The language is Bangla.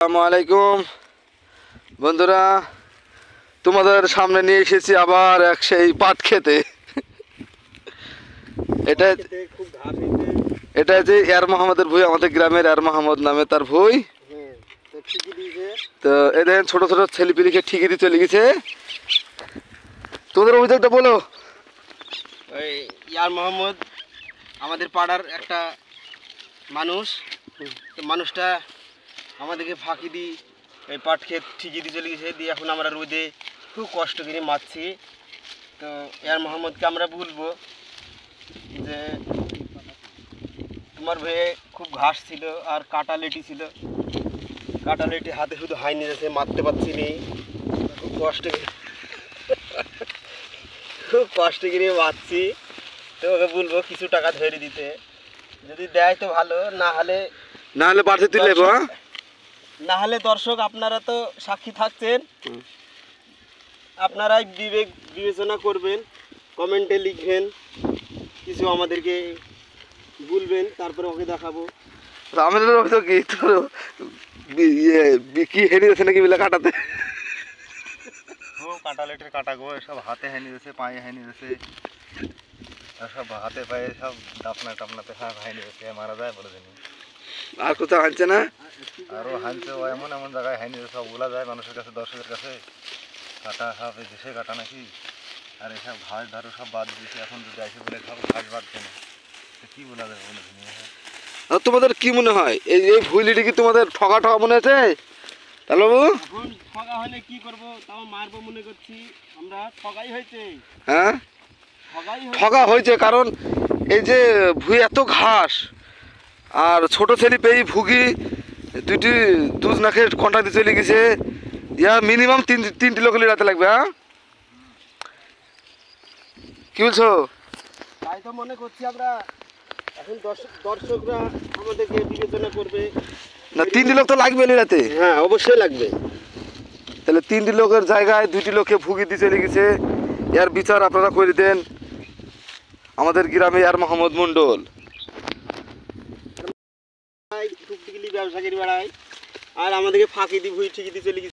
আসসালামু আলাইকুম বন্ধুরা, তোমাদের সামনে নিয়ে এসেছি আবার এক সেই পাট খেতে। এটা যে এর মোহাম্মদের ভুঁই, আমাদের গ্রামের এর মোহাম্মদ নামে তার ভুঁই। তো এদের ছোট ছোট ছেলেপিলিকে ঠিকই দিয়ে চলে গেছে। তোদের অভিযোগটা বলো। ওই ইয়ার মোহাম্মদ আমাদের পাড়ার একটা মানুষ, তো মানুষটা আমাদেরকে ফাঁকি দিয়ে এই পাট ক্ষেত ঠিকই দিয়ে চলে গেছে। দিয়ে এখন আমরা রোদে খুব কষ্ট করে মারছি। তো ইয়ার মোহাম্মদকে আমরা বলবো যে তোমার ভয়ে খুব ঘাস ছিল আর কাটা লেটি ছিল, কাটা লেটি হাতে শুধু হাই নিয়ে যাচ্ছে, মারতে পারছি নি, খুব কষ্ট করে মারছি। তো ওকে বলবো কিছু টাকা ধরে দিতে, যদি দেয় তো ভালো, না হলে বাড়তে তুলে না হলে দর্শক আপনারা তো সাক্ষী থাকছেন, আপনারাই বিবেচনা করবেন, কমেন্টে লিখবেন, কিছু আমাদেরকে বলবেন, তারপরে ওকে দেখাবো। আমাদের অভিযোগ কি তোর কি হেরে যাচ্ছে নাকি বেলা কাটাতে? কাটা লেটের কাটা গো, সব হাতে হাইনি দিয়েছে, পায়ে হাইনি দিয়েছে, সব হাতে পায়ে সব ডাপনা টাপনাতে সব হাইনি দিয়েছে, মারা যায় বলে জানি। আর কোথাও হানছে না? আরও হানছে, ও এমন এমন জায়গায় হাইনি দিয়েছে, সব বলা যায় মানুষের কাছে, দর্শকের কাছে। কাটা সব এই দেশে কাটা নাকি, আর এসব ঘাস ধারু সব বাদ দিয়েছে। এখন যদি আসে বলে সব ঘাস বাড়ছে না, কি বলা যাবে বলে জানি। তোমাদের কি মনে হয় এই এই ভুলিটি কি তোমাদের ঠকা ঠকা মনে আছে? তাহলে বাবু এখন ঠকা হলে কি করব, তাও মারবো মনে করছি আমরা। ঠকাই হয়েছে, হ্যাঁ ঠকাই হয়েছে, কারণ এই যে ভুঁই এত ঘাস আর ছোট ছেলে পেয়ে ভুগি দুটি দুধ নাকে কন্ট্রাক্ট দিয়ে চলে গেছে। ইয়া মিনিমাম তিনটি লোক রাতে লাগবে। হ্যাঁ, কি বলছো? তাই তো মনে করছি আমরা। এখন দর্শকরা আমাদেরকে বিবেচনা করবে। না, তিনটি লোক তো লাগবে রাতে। হ্যাঁ, অবশ্যই লাগবে। তাহলে তিনটি লোকের জায়গায় দুইটি লোককে ভুগি দিয়ে চলে গেছে। এর বিচার আপনারা করে দেন আমাদের গ্রামে আর মোহাম্মদ মন্ডল। টুকটুকিলি ব্যবসা করে বেড়ায় আর আমাদেরকে ফাঁকি দিয়ে ভুঁই ঠিকই দিয়ে চলে গেছে।